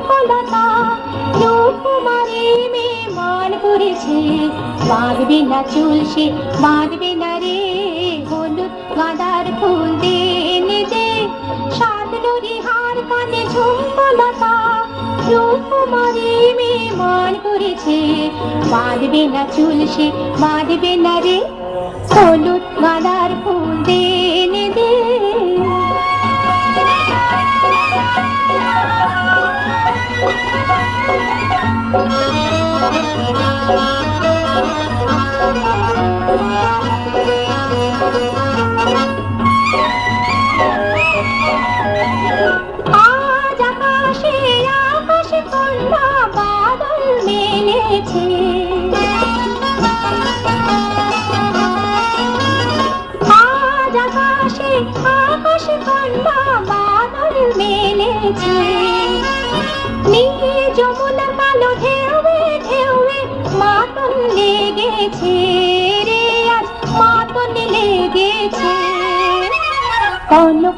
ঝুমকলতা রূপকুমারী মেয়ে মান করেছে বাঁধবে না চুল সে বাঁধবে না রে হলুদ গাঁদার ফুল দেনে দে সাত নুরি হার কানে ঝুমকলতা রূপকুমারী মেয়ে মান করেছে বাঁধবে না চুল সে বাঁধবে না রে হলুদ গাঁদার ফুল দেনে দে আজ আকাশে আকাশে কন্যা বাদল মেলেছে আজ আকাশে আকাশে কন্যা বাদল মেলেছে নীল যমুনা কালো ঢেউয়ে ঢেউয়ে মাতন লেগেছে রে আজ মাতন লেগেছে কনক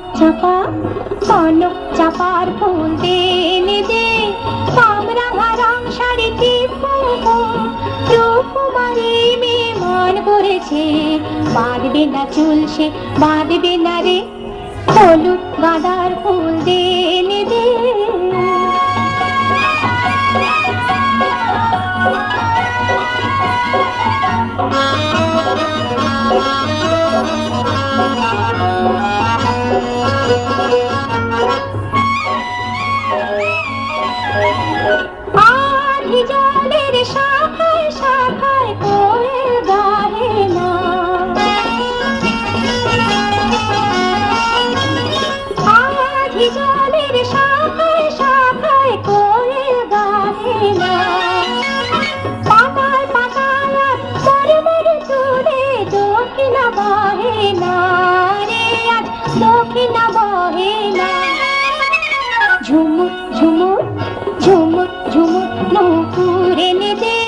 চাপার ফুল দেনে দে কামরাঙা রং শাড়িতে রূপকুমারী মেয়ে মান করেছে বাঁধবে না চুল সে বাঁধবে না রে হলুদ গাঁদার ফুল দেনে দে আধি জলের শাখায় শাখায় কোয়েল গাহে না আধি জলের শাখায় শাখায় কোয়েল গাহে না পাতায় পাতায় মরে মরে চলে দক্ষিণা বহে না রে আজ দক্ষিণা বহে না ঝুমুর ঝুমুর ঝুমুর ঝুমুর নূপুর এনে দে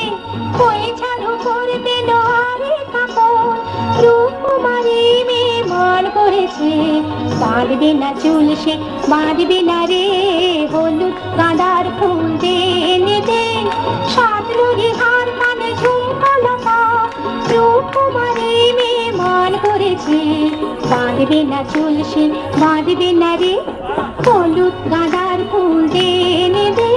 হয়ে ছাড়ো করবে লোহারে কাপড় রূপকুমারী মেয়ে মান করেছে বাঁধবে না চুল সে বাঁধবে না রে হলুদ গাঁদার ফুল দেনে দে সাত নুরি হার কানে ঝুমকলতা রূপকুমারী মেয়ে মান করেছে বাঁধবে না চুল সে বাঁধবে না রে হলুদ গাঁদার ফুল দেনে দে